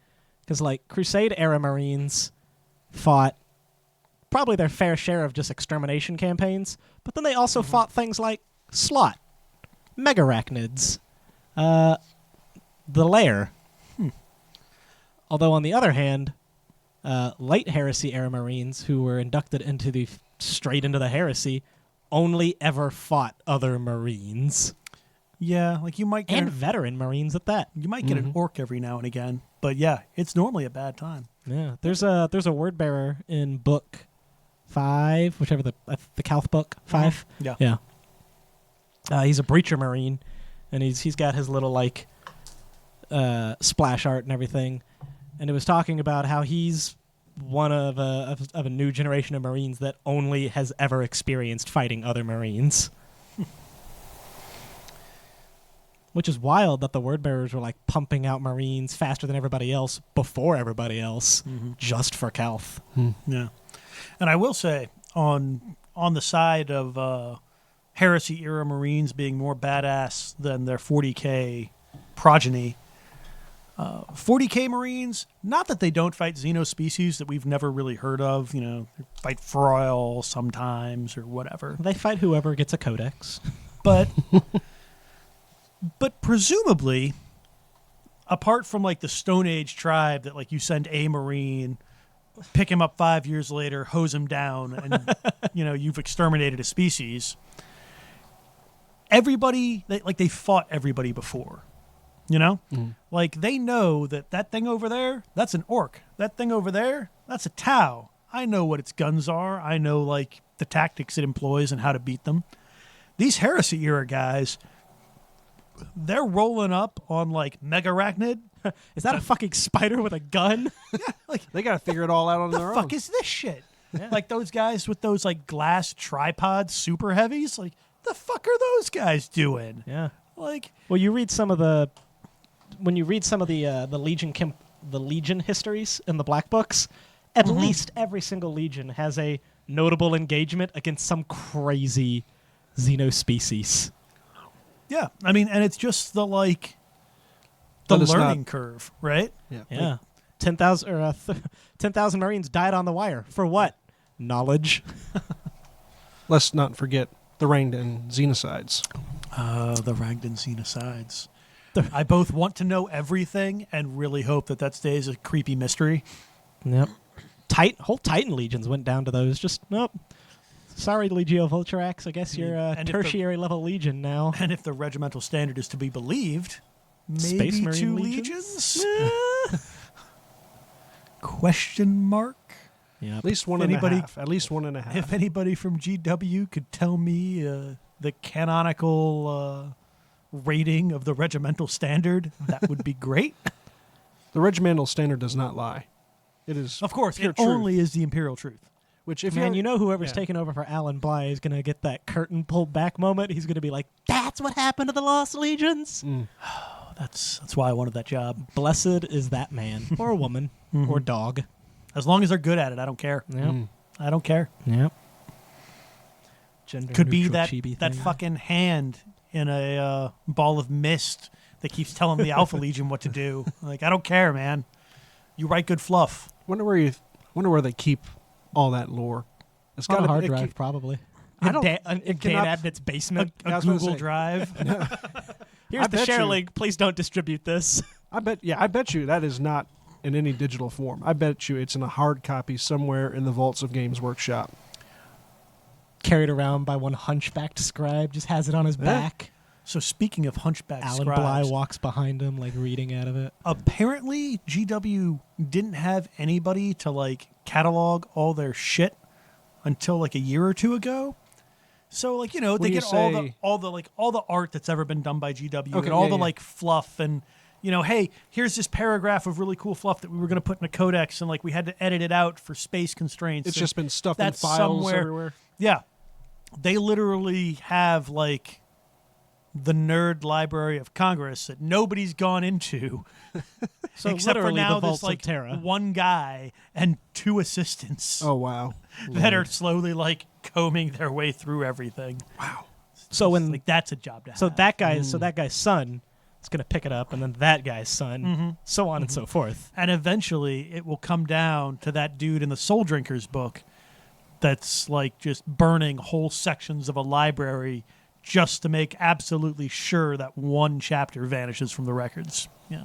Because, like, Crusade-era Marines fought probably their fair share of just extermination campaigns, but then they also fought things like Slot, Megarachnids, the Lair. Although, on the other hand, late Heresy-era Marines who were inducted into straight into the Heresy only ever fought other Marines. Yeah, like you might get And veteran Marines at that. an orc every now and again, but yeah, it's normally a bad time. Yeah, there's a word bearer in book 5, whichever the Calth book 5. Yeah. Yeah. He's a breacher Marine, and he's got his little like splash art and everything, and it was talking about how he's one of a new generation of Marines that only has ever experienced fighting other Marines. Which is wild that the word bearers were like pumping out Marines faster than everybody else before everybody else, just for Calth. Yeah. And I will say, on the side of Heresy era Marines being more badass than their 40K progeny, 40K Marines, not that they don't fight xenospecies that we've never really heard of, they fight Froil sometimes or whatever. They fight whoever gets a codex. But but presumably, apart from like the Stone Age tribe that like you send a Marine, pick him up 5 years later, hose him down, and you've exterminated a species. Everybody they fought everybody before. Like they know that thing over there, that's an orc. That thing over there, that's a Tau. I know what its guns are. I know like the tactics it employs and how to beat them. These Heresy era guys they're rolling up on like Megarachnid. Is that a fucking spider with a gun? Like, They got to figure it all out on the their fuck own. is this shit? Like those guys with those like glass tripod super heavies. Like, the fuck are those guys doing? Yeah. Like, Well, you read some of the the Legion histories in the Black Books. At least every single Legion has a notable engagement against some crazy xenospecies. yeah. I mean, and it's just the Let us learning not- curve, right? Yeah. Yeah, 10,000 Marines died on the wire for what? Knowledge. Let's not forget the Rangdan xenocides. The Rangdan xenocides. I both want to know everything and really hope that stays a creepy mystery. Yep. Whole Titan legions went down to those. Just nope. Sorry, Legio Vulturax. I guess you're a And if the- tertiary level legion now. And if the regimental standard is to be believed, Space maybe Marine 2 legions? legions? Question mark? Yep. At least one and a Anybody- half. At least 1.5. If anybody from GW could tell me the canonical rating of the regimental standard, that would be great. The regimental standard does not lie. It is, Of course, pure it truth. only is the imperial truth. Which if Man, you you know whoever's yeah. taking over for Alan Bly is going to get that curtain pulled back moment. He's going to be like, that's what happened to the Lost Legions. That's why I wanted that job. Blessed is that man or woman or dog. As long as they're good at it, I don't care. Yep. I don't care. Yep. Gender Could be neutral that chibi that thing. fucking hand in a ball of mist that keeps telling the Alpha Legion what to do. Like, I don't care, man. You write good fluff. wonder where they keep all that lore. It's on got a hard it, drive, probably. I In don't- Dan, it in Dan cannot- Abnett's basement. Yeah, I A was gonna Google say. Drive. Here's I the bet share you- link. Please don't distribute this. I bet you that is not in any digital form. I bet you it's in a hard copy somewhere in the vaults of Games Workshop. Carried around by one hunchbacked scribe, just has it on his back. So speaking of hunchback Alan scribes, Bly walks behind him, like reading out of it. apparently GW didn't have anybody to like catalog all their shit until like a year or two ago. So like, you know, When they you get say- all the art that's ever been done by GW Okay, and all yeah, the yeah. like fluff and, you know, hey, here's this paragraph of really cool fluff that we were going to put in a codex and like we had to edit it out for space constraints. It's and just been stuffed in that's files somewhere- everywhere. Yeah. They literally have like the nerd library of Congress that nobody's gone into. So except for literally now the vaults there's like of Terra. one guy and 2 assistants Oh wow. that are slowly like combing their way through everything. So when Like that's a job to have. so that guy's son is going to pick it up, and then that guy's son, so on and so forth. And eventually it will come down to that dude in the Soul Drinkers book that's like just burning whole sections of a library just to make absolutely sure that one chapter vanishes from the records. Yeah.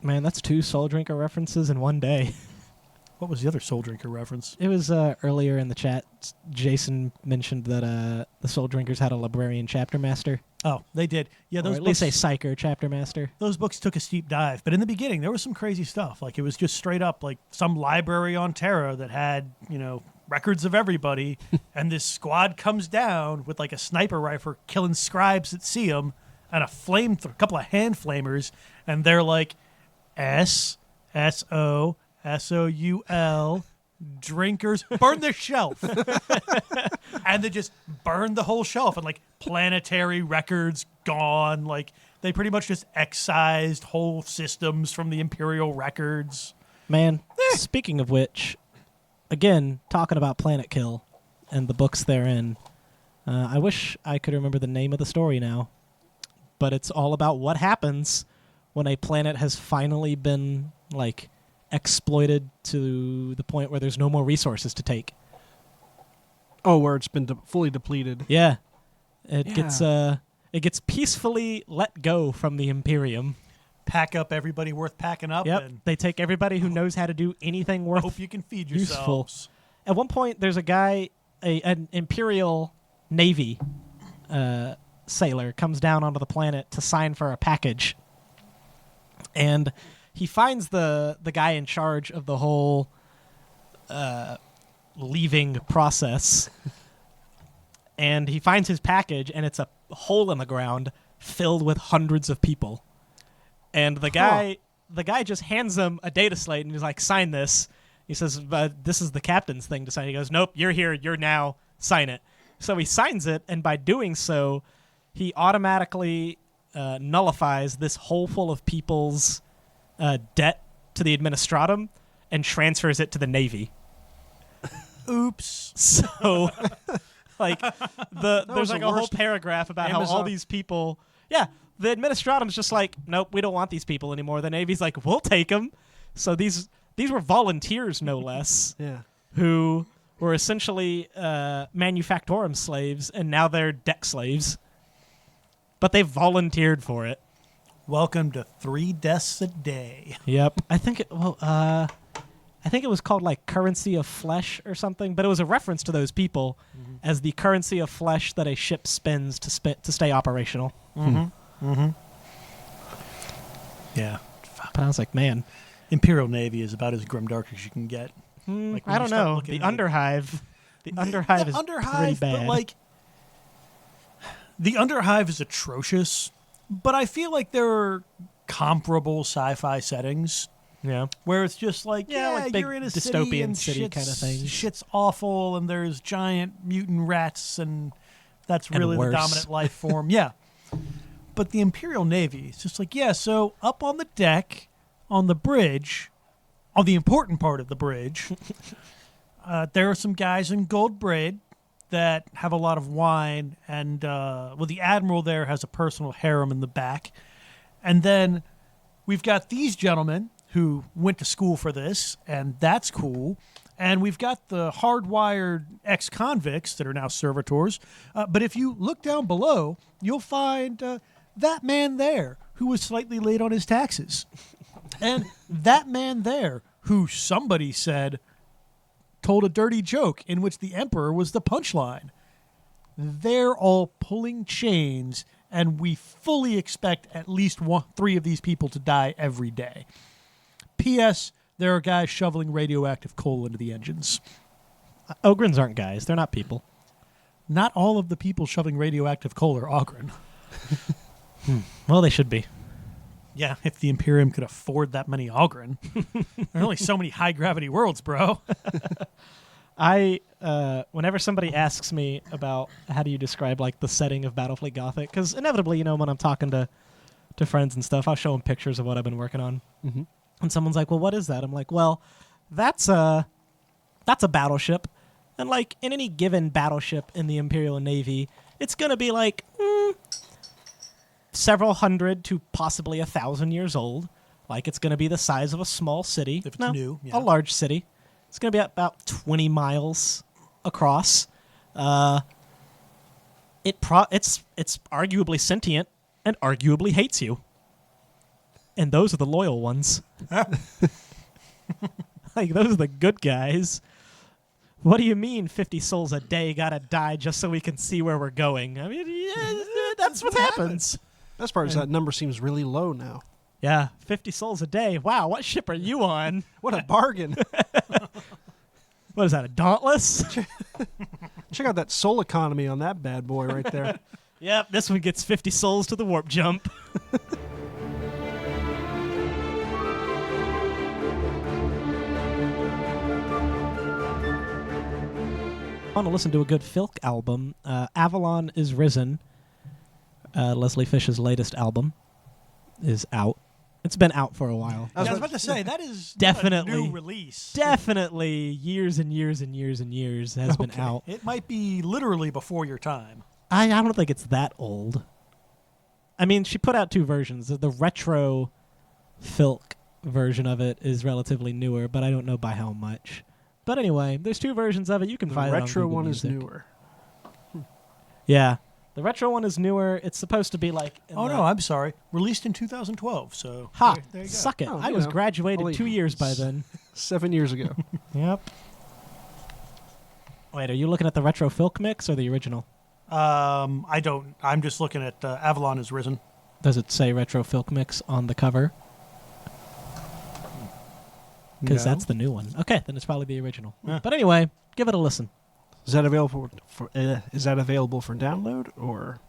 Man, that's 2 Soul Drinker references in one day. What was the other Soul Drinker reference? It was earlier in the chat. Jason mentioned that the Soul Drinkers had a librarian chapter master, Oh, they did. Yeah, or those at least a books, psycher chapter master. those books took a steep dive. But in the beginning, there was some crazy stuff. Like it was just straight up like some library on Terra that had, you know, records of everybody. And this squad comes down with like a sniper rifle killing scribes that see them and a couple of hand flamers. And they're like, SSOSOUL, drinkers, burn the shelf. And they just burned the whole shelf and like planetary records gone. Like they pretty much just excised whole systems from the Imperial records. Man, speaking of which, again, talking about Planet Kill and the books therein, I wish I could remember the name of the story now, but it's all about what happens when a planet has finally been, like, exploited to the point where there's no more resources to take. Oh, where it's been fully depleted. Yeah. It gets peacefully let go from the Imperium. Pack up everybody worth packing up Yep. and They take everybody who knows how to do anything worth hope you can feed useful. yourselves. At one point, there's a guy, an Imperial Navy sailor, comes down onto the planet to sign for a package, and he finds the guy in charge of the whole leaving process, and he finds his package, and it's a hole in the ground filled with hundreds of people. And the guy just hands him a data slate and he's like, sign this. He says, this is the captain's thing to sign. He goes, nope, you're here. You're now. Sign it. So he signs it, and by doing so, he automatically nullifies this hole full of people's debt to the Administratum and transfers it to the Navy. Oops. So, like, there's was like the a whole worst. paragraph about how all Amazon- these people... Yeah, the Administratum's just like, nope, we don't want these people anymore. The Navy's like, we'll take them. So these were volunteers, no less, Yeah. who were essentially manufactorum slaves, and now they're deck slaves. But they volunteered for it. Welcome to 3 deaths a day. Yep. I think it was called like currency of flesh or something, but it was a reference to those people as the currency of flesh that a ship spends to stay operational. Yeah. But I was like, man, Imperial Navy is about as grimdark as you can get. Like, when I you don't start know. looking The at it. Underhive. The Underhive is pretty bad. But like, the Underhive is atrocious, but I feel like there are comparable sci-fi settings yeah. where it's just like, Yeah, like big you're in a dystopian city, and city kinda things. Shit's awful, and there's giant mutant rats, and that's And really the worse. dominant life form. Yeah. But the Imperial Navy, it's just like, yeah, so up on the deck, on the bridge, on the important part of the bridge, there are some guys in gold braid that have a lot of wine, and the admiral there has a personal harem in the back. And then we've got these gentlemen who went to school for this, and that's cool. And we've got the hardwired ex-convicts that are now servitors. But if you look down below, you'll find that man there who was slightly late on his taxes. And that man there who somebody said told a dirty joke in which the emperor was the punchline. They're all pulling chains, and we fully expect at least 3 of these people to die every day. P.S. There are guys shoveling radioactive coal into the engines. Ogrins aren't guys. They're not people. Not all of the people shoveling radioactive coal are Ogren. Well, they should be. Yeah, if the Imperium could afford that many Ogren. There are only so many high-gravity worlds, bro. Whenever somebody asks me about how do you describe like the setting of Battlefleet Gothic, because inevitably, when I'm talking to friends and stuff, I'll show them pictures of what I've been working on. Mm-hmm. And someone's like, well, what is that? I'm like, well, that's a battleship. And like in any given battleship in the Imperial Navy, it's going to be like several hundred to possibly 1,000 years old. Like it's going to be the size of a small city. If it's new, yeah. A large city. It's going to be about 20 miles across. It's arguably sentient and arguably hates you. And those are the loyal ones. Like, those are the good guys. What do you mean 50 souls a day gotta die just so we can see where we're going? I mean, yeah, that's what happens. Best part is that number seems really low now. Yeah, 50 souls a day. Wow, what ship are you on? What a bargain. What is that, a Dauntless? Check out that soul economy on that bad boy right there. Yep, this one gets 50 souls to the warp jump. I want to listen to a good Filk album. Avalon is Risen. Leslie Fish's latest album is out. It's been out for a while. I was about to say, that is Definitely. not a new release. Definitely years and years and years and years has been out. It might be literally before your time. I don't think it's that old. I mean, she put out 2 versions. The retro Filk version of it is relatively newer, but I don't know by how much. But anyway, there's 2 versions of it. You can The find it on retro Google one Music. is newer. Yeah. The retro one is newer. It's supposed to be like... Oh, no, I'm sorry. Released in 2012, so Ha! there you go. Suck it. Oh, I you was know, graduated only 2 years by then. 7 years ago. Yep. Wait, are you looking at the retro Filk mix or the original? I don't. I'm just looking at Avalon is Risen. Does it say retro Filk mix on the cover? Because No. that's the new one. Okay, then it's probably the original. Yeah. But anyway, give it a listen. Is that available for download or?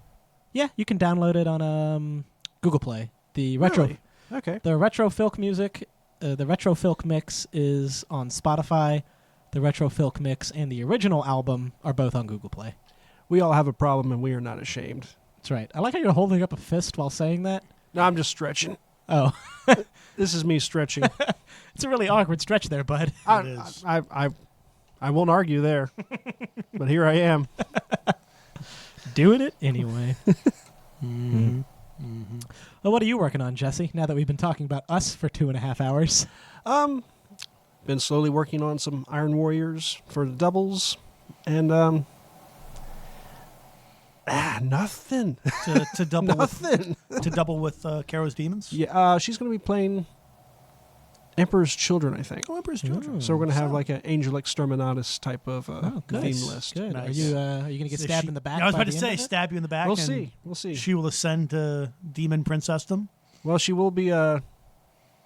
Yeah, you can download it on Google Play. The retro, Really? Okay. the retro filk music, the retro filk mix is on Spotify. The retro filk mix and the original album are both on Google Play. We all have a problem, and we are not ashamed. That's right. I like how you're holding up a fist while saying that. No, I'm just stretching. Oh, This is me stretching. it's a really awkward stretch there, bud. I, It is. I won't argue there, but here I am. Doing it anyway. Well, what are you working on, Jesse? Now that we've been talking about us for 2.5 hours. Been slowly working on some Iron Warriors for the doubles, and nothing. To double Nothing. to double with Karo's Demons. Yeah, she's going to be playing Emperor's Children, I think. Oh, Emperor's Children. So we're going to have like an Angel Exterminatus type of Good. theme list. Good. Nice. Are you going to get So stabbed she- in the back? I was by about to the say, end of it? stab you in the back. We'll and see. We'll see. She will ascend to Demon Princessdom. Well, she will be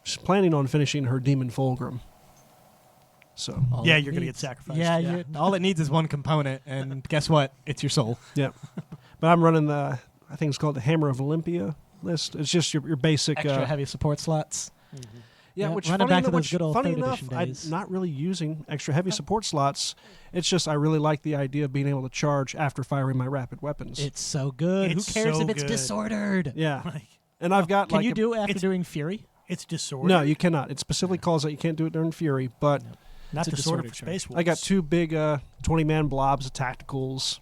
she's planning on finishing her Demon Fulgrim. So, All Yeah, it you're gonna needs- get sacrificed. Yeah, Yeah. all it needs is one component, and guess what? It's your soul. yeah. But I'm running I think it's called the Hammer of Olympia list. It's just your basic Extra heavy support slots. Yeah, Yeah, which running funny, back to enough, those which, good old funny third enough, edition I'm days. not really using extra heavy support slots. It's just I really like the idea of being able to charge after firing my rapid weapons. It's so good. It's Who cares so if it's good. disordered? yeah, Like, and I've got Can like you do it after it's- doing Fury? it's disorder. no, you cannot. It specifically calls out you can't do it during Fury. But not It's a disorder disordered for Space Wolves. I got 2 big 20-man blobs of tacticals.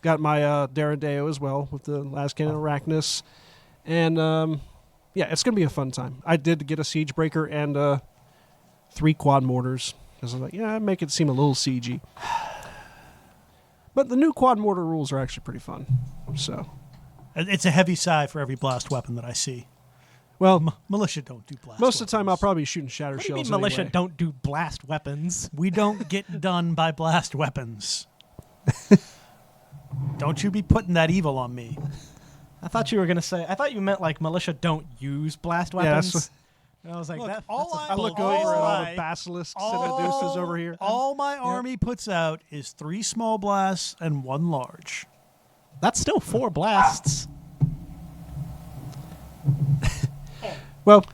Got my Daradeo as well with the Last Cannon Arachnus, and yeah, it's gonna be a fun time. I did get a siege breaker and 3 quad mortars because I was like, yeah, make it seem a little siegey. But the new quad mortar rules are actually pretty fun. So, It's a heavy sigh for every blast weapon that I see. well, Militia don't do blast. most of the time I'll weapons. probably be shooting shatter What do you shells mean militia anyway. don't do blast weapons? We don't get done by blast weapons. Don't you be putting that evil on me. I thought you were going to say, I thought you meant like militia don't use blast Yeah, that's weapons. And I was like, Look, that, all that's a I look bold over at all lie. the basilisks and Medusa's over here. All my army puts out is 3 small blasts and 1 large. That's still 4 blasts. Well,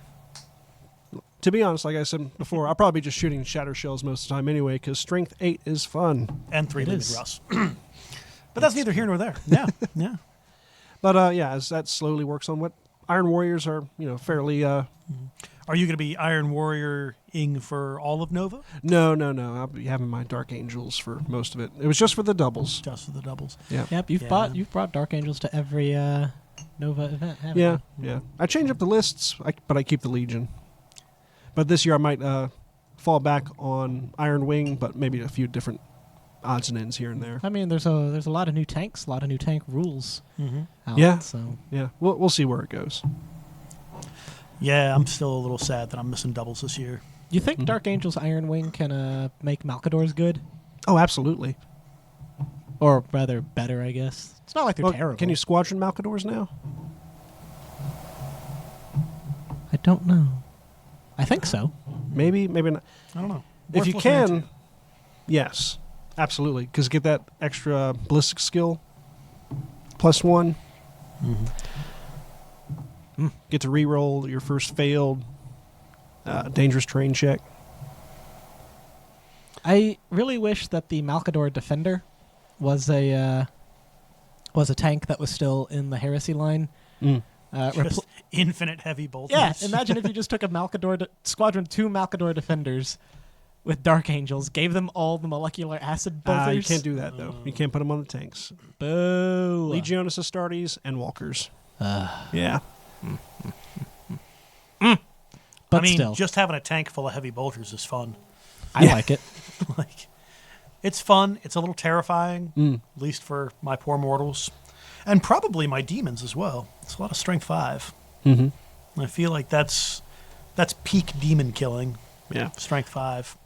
to be honest, like I said before, I'll probably be just shooting shatter shells most of the time anyway, because strength 8 is fun. And 3 It Leman is. Russ. But that's neither here nor there. Yeah, yeah. But yeah, as that slowly works on what Iron Warriors are, fairly. Are you going to be Iron Warrior-ing for all of Nova? No. I'll be having my Dark Angels for most of it. It was just for the doubles. Just for the doubles. Yeah. Yep, you've brought Dark Angels to every Nova event, haven't Yeah, you? yeah. I change up the lists, but I keep the Legion. But this year I might fall back on Iron Wing, but maybe a few different odds and ends here and there. I mean, there's a lot of new tanks, a lot of new tank rules out. Yeah. So Yeah, we'll see where it goes. Yeah, I'm still a little sad that I'm missing doubles this year. you think Dark Angels Iron Wing can make Malcadors good? Oh, absolutely. Or rather, better, I guess. It's not like they're Well, terrible. can you Squadron Malcadors now? I don't know. I think so. Maybe not. I don't know. If Worth you looking can, into. yes, absolutely. Because get that extra ballistic skill, +1. Get to re-roll your first failed dangerous terrain check. I really wish that the Malcador Defender was a tank that was still in the Heresy line. Just infinite heavy bolters. Yeah, imagine if you just took a Squadron 2 Malcador Defenders with Dark Angels, gave them all the molecular acid bolters. You can't do that, though. You can't put them on the tanks. Boo. Legionis Astartes and Walkers. Yeah. But I mean, still, just having a tank full of heavy bolters is fun. I like it. Like, it's fun. It's a little terrifying, at least for my poor mortals, and probably my demons as well. It's a lot of strength 5. I feel like that's peak demon killing. Yeah. Strength 5.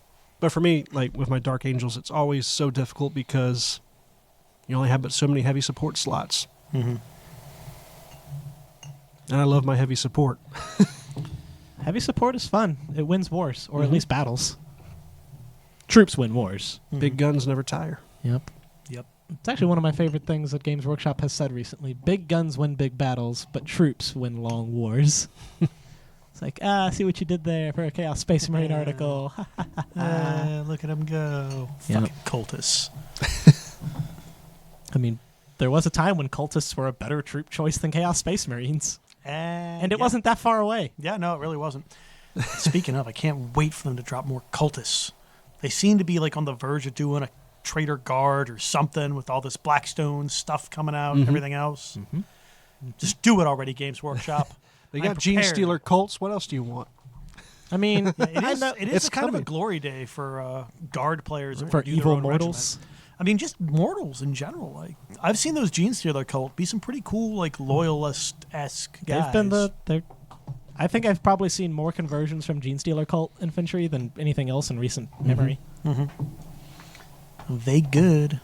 But for me, like with my Dark Angels, it's always so difficult because you only have but so many heavy support slots. And I love my heavy support. Heavy support is fun. It wins wars, or at least battles. Troops win wars. Big guns never tire. Yep. Yep. It's actually one of my favorite things that Games Workshop has said recently. Big guns win big battles, but troops win long wars. It's like, see what you did there for a Chaos Space Marine article. Look at him go. Yep. Fucking cultists. I mean, there was a time when cultists were a better troop choice than Chaos Space Marines. And it wasn't that far away. Yeah, no, it really wasn't. Speaking of, I can't wait for them to drop more cultists. They seem to be like on the verge of doing a Traitor Guard or something with all this Blackstone stuff coming out and everything else. Mm-hmm. Just do it already, Games Workshop. They I'm got Gene prepared. Stealer Colts. What else do you want? I mean, It is It's a kind of coming. a glory day for Guard players that for do their evil own mortals. regiment. I mean, just mortals in general. Like I've seen those Gene Stealer cult be some pretty cool, like loyalist-esque guys. They've been I think I've probably seen more conversions from Gene Stealer cult infantry than anything else in recent memory. They good.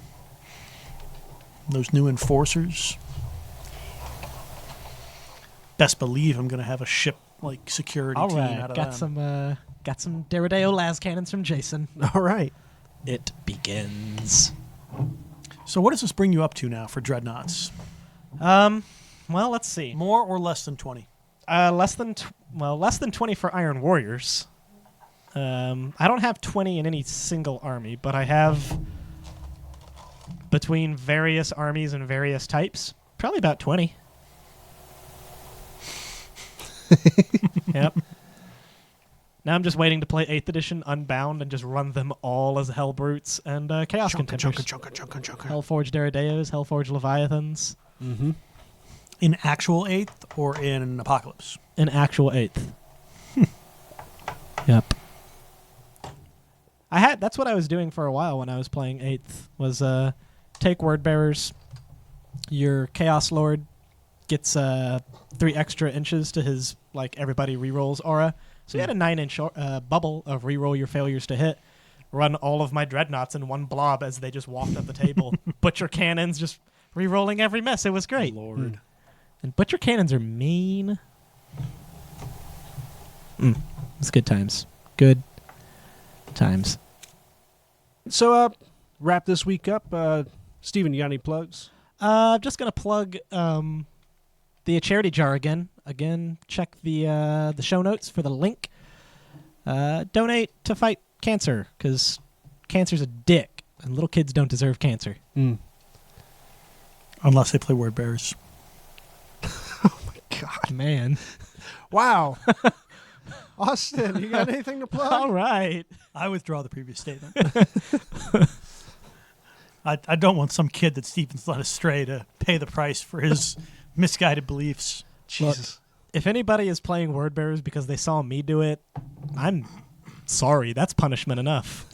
Those new enforcers. Best believe I'm going to have a ship like security All team right, out of got them. some Deredeo las cannons from Jason. All right. It begins. So what does this bring you up to now for dreadnoughts? Well, let's see. More or less than 20? Less than 20 for Iron Warriors. I don't have 20 in any single army, but I have between various armies and various types, probably about 20. Yep. Now I'm just waiting to play 8th edition Unbound and just run them all as Hell Brutes and Chaos Contenders. Hellforged Deredeos, Hellforged Leviathans. Mm-hmm. In actual 8th or in Apocalypse? In actual 8th. Yep. That's what I was doing for a while when I was playing 8th, was take Word Bearers. Your Chaos Lord gets 3 extra inches to his, like, everybody rerolls aura. So you had a 9-inch bubble of reroll your failures to hit. Run all of my dreadnoughts in one blob as they just walked up the table. Butcher cannons just rerolling every mess. It was great. Lord. And butcher cannons are mean. It's good times. Good times. So, wrap this week up. Steven, you got any plugs? I'm just going to plug the charity jar again. Again, check the show notes for the link. Donate to fight cancer, because cancer's a dick, and little kids don't deserve cancer. Unless they play Word Bearers. God, man. Wow. Austin, you got anything to plug? All right. I withdraw the previous statement. I don't want some kid that Stephen's led astray to pay the price for his misguided beliefs. Jesus. If anybody is playing Word Bearers because they saw me do it, I'm sorry. That's punishment enough.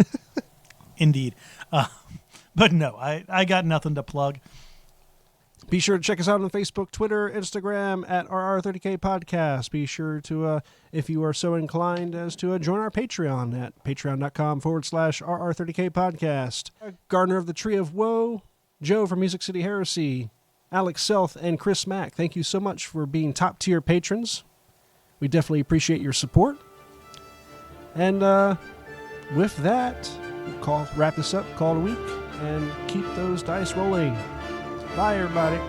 Indeed. But no, I got nothing to plug. Be sure to check us out on Facebook, Twitter, Instagram at RR30K Podcast. Be sure to, if you are so inclined, as to join our Patreon at patreon.com/RR30K Podcast. Gardener of the Tree of Woe, Joe from Music City Heresy, Alex Selth, and Chris Mack. Thank you so much for being top-tier patrons. We definitely appreciate your support. And with that, we'll wrap this up, call it a week, and keep those dice rolling. Bye, everybody.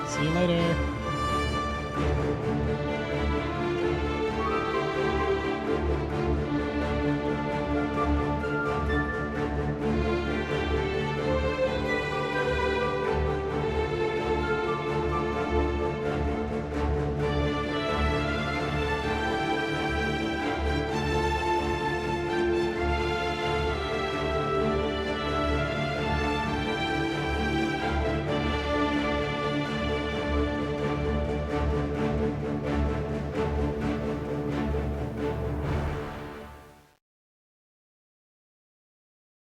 See you later.